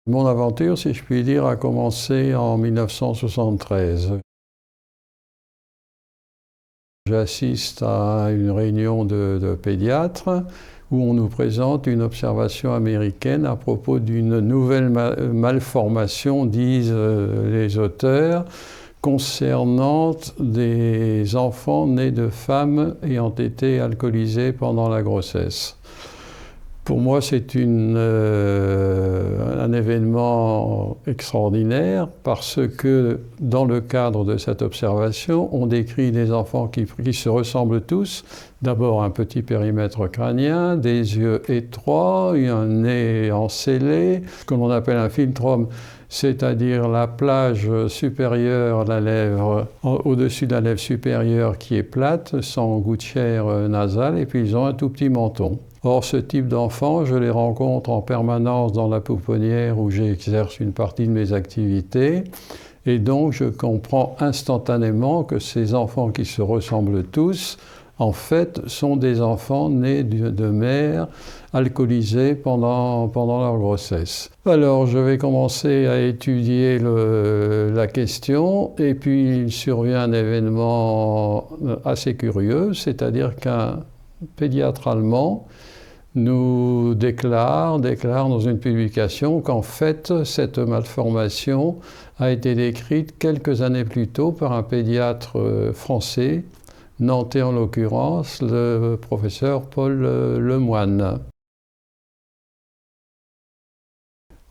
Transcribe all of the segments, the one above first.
Mon aventure, si je puis dire, a commencé en 1973. J'assiste à une réunion de pédiatres où on nous présente une observation américaine à propos d'une nouvelle malformation, disent les auteurs, concernant des enfants nés de femmes ayant été alcoolisés pendant la grossesse. Pour moi, c'est un événement extraordinaire parce que dans le cadre de cette observation, on décrit des enfants qui se ressemblent tous. D'abord un petit périmètre crânien, des yeux étroits, un nez encellé, ce que l'on appelle un philtrum, c'est-à-dire la plage supérieure de la lèvre, au-dessus de la lèvre supérieure qui est plate, sans gouttière nasale, et puis ils ont un tout petit menton. Or, ce type d'enfants, je les rencontre en permanence dans la pouponnière où j'exerce une partie de mes activités. Et donc, je comprends instantanément que ces enfants qui se ressemblent tous, en fait, sont des enfants nés de mères alcoolisées pendant leur grossesse. Alors, je vais commencer à étudier la question, et puis il survient un événement assez curieux, c'est-à-dire qu'un pédiatre allemand nous déclare dans une publication qu'en fait, cette malformation a été décrite quelques années plus tôt par un pédiatre français, nantais en l'occurrence, le professeur Paul Lemoine.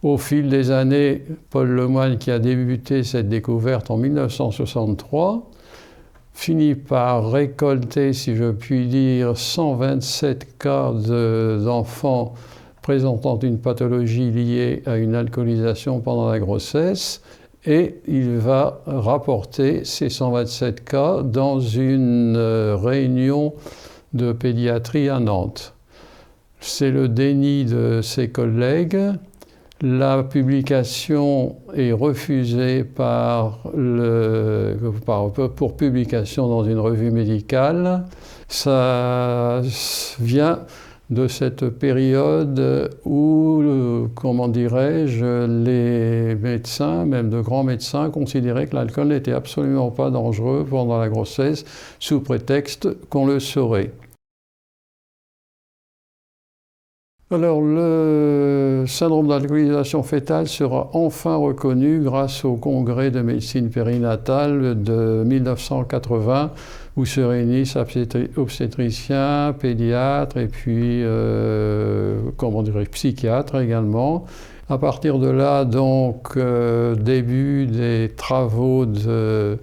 Au fil des années, Paul Lemoine, qui a débuté cette découverte en 1963, finit par récolter, si je puis dire, 127 cas d'enfants présentant une pathologie liée à une alcoolisation pendant la grossesse, et il va rapporter ces 127 cas dans une réunion de pédiatrie à Nantes. C'est le déni de ses collègues. La publication est refusée pour publication dans une revue médicale. Ça vient de cette période où, comment dirais-je, les médecins, même de grands médecins, considéraient que l'alcool n'était absolument pas dangereux pendant la grossesse, sous prétexte qu'on le saurait. Alors, le syndrome d'alcoolisation fœtale sera enfin reconnu grâce au congrès de médecine périnatale de 1980, où se réunissent obstétriciens, pédiatres et puis, psychiatres également. À partir de là, donc, début des travaux de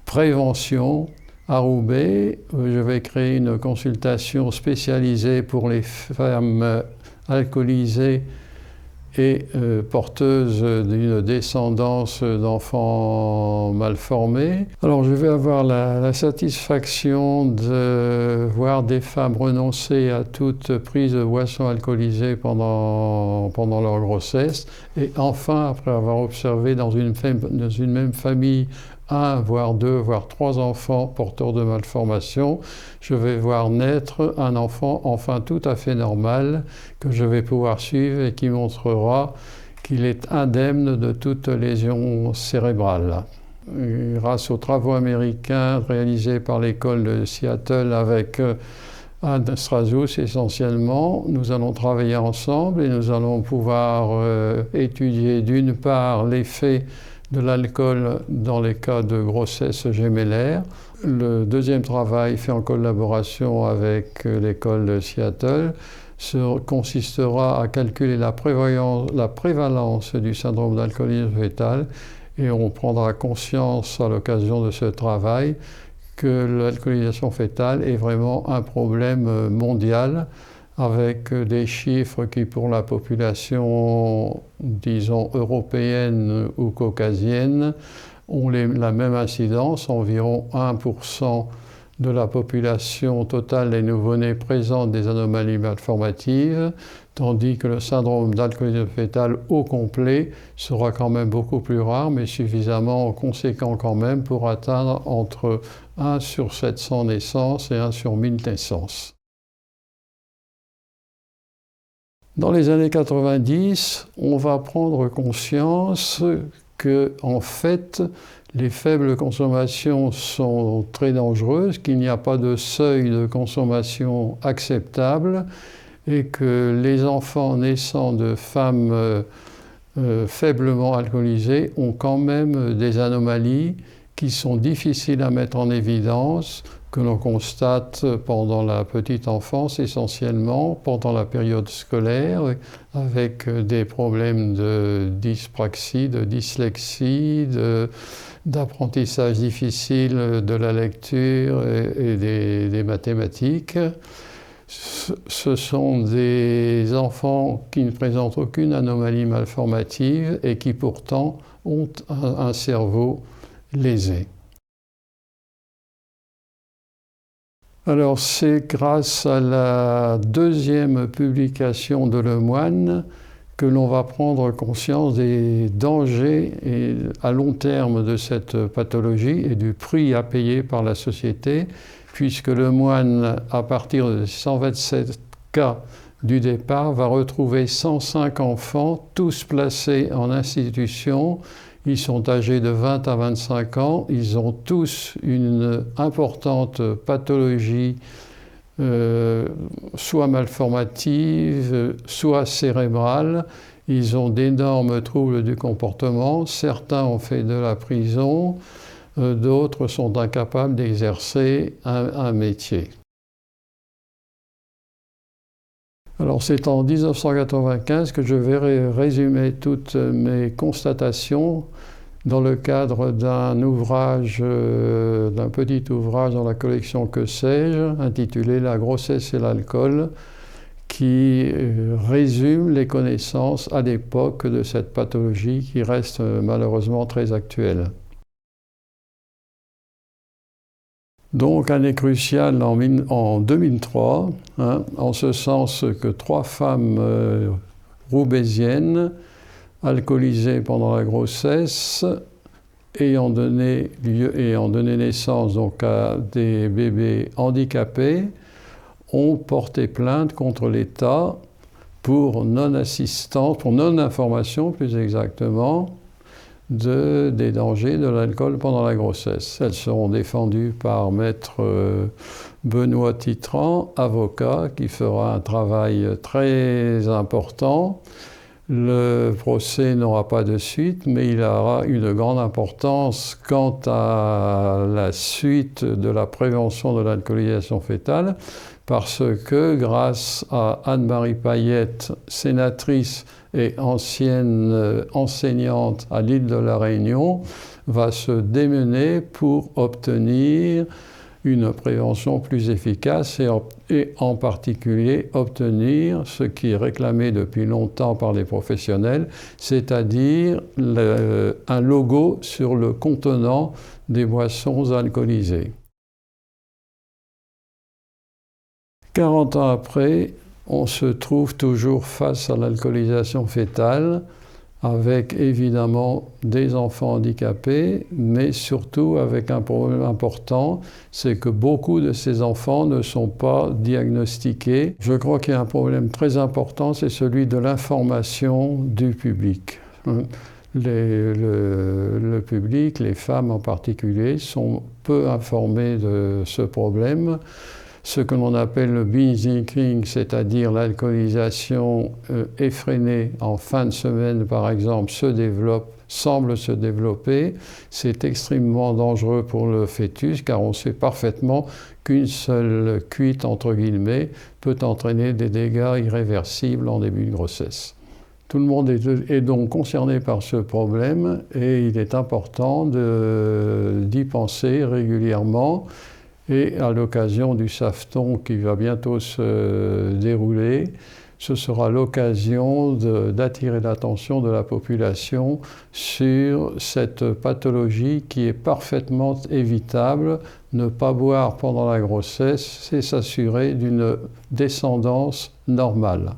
prévention à Roubaix. Je vais créer une consultation spécialisée pour les femmes alcoolisées et porteuses d'une descendance d'enfants mal formés. Alors je vais avoir la satisfaction de voir des femmes renoncer à toute prise de boissons alcoolisées pendant leur grossesse, et enfin, après avoir observé dans une même famille 1, voire 2, voire 3 enfants porteurs de malformations, je vais voir naître un enfant enfin tout à fait normal que je vais pouvoir suivre et qui montrera qu'il est indemne de toute lésion cérébrale. Grâce aux travaux américains réalisés par l'école de Seattle avec Anne Strazus essentiellement, nous allons travailler ensemble et nous allons pouvoir étudier d'une part l'effet de l'alcool dans les cas de grossesse gémellaire. Le deuxième travail, fait en collaboration avec l'école de Seattle, consistera à calculer la prévalence du syndrome d'alcoolisme fœtal, et on prendra conscience à l'occasion de ce travail que l'alcoolisation fœtale est vraiment un problème mondial, avec des chiffres qui, pour la population, disons, européenne ou caucasienne, ont la même incidence. Environ 1% de la population totale des nouveau-nés présente des anomalies malformatives, tandis que le syndrome d'alcoolisme fœtal au complet sera quand même beaucoup plus rare, mais suffisamment conséquent quand même pour atteindre entre 1 sur 700 naissances et 1 sur 1000 naissances. Dans les années 90, on va prendre conscience que, en fait, les faibles consommations sont très dangereuses, qu'il n'y a pas de seuil de consommation acceptable et que les enfants naissant de femmes faiblement alcoolisées ont quand même des anomalies qui sont difficiles à mettre en évidence, que l'on constate pendant la petite enfance essentiellement, pendant la période scolaire, avec des problèmes de dyspraxie, de dyslexie, d'apprentissage difficile de la lecture et des mathématiques. Ce sont des enfants qui ne présentent aucune anomalie malformative et qui pourtant ont un cerveau lésé. Alors c'est grâce à la deuxième publication de Le Moine que l'on va prendre conscience des dangers à long terme de cette pathologie et du prix à payer par la société, puisque Le Moine, à partir de 127 cas du départ, va retrouver 105 enfants, tous placés en institution. Ils sont âgés de 20 à 25 ans, ils ont tous une importante pathologie, soit malformative, soit cérébrale. Ils ont d'énormes troubles du comportement, certains ont fait de la prison, d'autres sont incapables d'exercer un métier. Alors c'est en 1995 que je vais résumer toutes mes constatations dans le cadre d'un ouvrage, d'un petit ouvrage dans la collection Que sais-je, intitulé La grossesse et l'alcool, qui résume les connaissances à l'époque de cette pathologie qui reste malheureusement très actuelle. Donc, année cruciale en 2003, en ce sens que 3 femmes roubaisiennes, alcoolisées pendant la grossesse, ayant donné naissance donc à des bébés handicapés, ont porté plainte contre l'État pour non-assistance, pour non-information plus exactement, des dangers de l'alcool pendant la grossesse. Elles seront défendues par maître Benoît Titran, avocat, qui fera un travail très important. Le procès n'aura pas de suite, mais il aura une grande importance quant à la suite de la prévention de l'alcoolisation fœtale, parce que grâce à Anne-Marie Payette, sénatrice et ancienne enseignante à l'île de la Réunion, va se démener pour obtenir une prévention plus efficace et en particulier obtenir ce qui est réclamé depuis longtemps par les professionnels, c'est-à-dire un logo sur le contenant des boissons alcoolisées. 40 ans après, on se trouve toujours face à l'alcoolisation fœtale, avec évidemment des enfants handicapés, mais surtout avec un problème important, c'est que beaucoup de ces enfants ne sont pas diagnostiqués. Je crois qu'il y a un problème très important, c'est celui de l'information du public. Le public, les femmes en particulier, sont peu informées de ce problème. Ce que l'on appelle le binge drinking, c'est-à-dire l'alcoolisation effrénée en fin de semaine, par exemple, semble se développer. C'est extrêmement dangereux pour le fœtus, car on sait parfaitement qu'une seule cuite, entre guillemets, peut entraîner des dégâts irréversibles en début de grossesse. Tout le monde est donc concerné par ce problème et il est important d'y penser régulièrement. Et à l'occasion du SAFTON qui va bientôt se dérouler, ce sera l'occasion d'attirer l'attention de la population sur cette pathologie qui est parfaitement évitable. Ne pas boire pendant la grossesse, c'est s'assurer d'une descendance normale.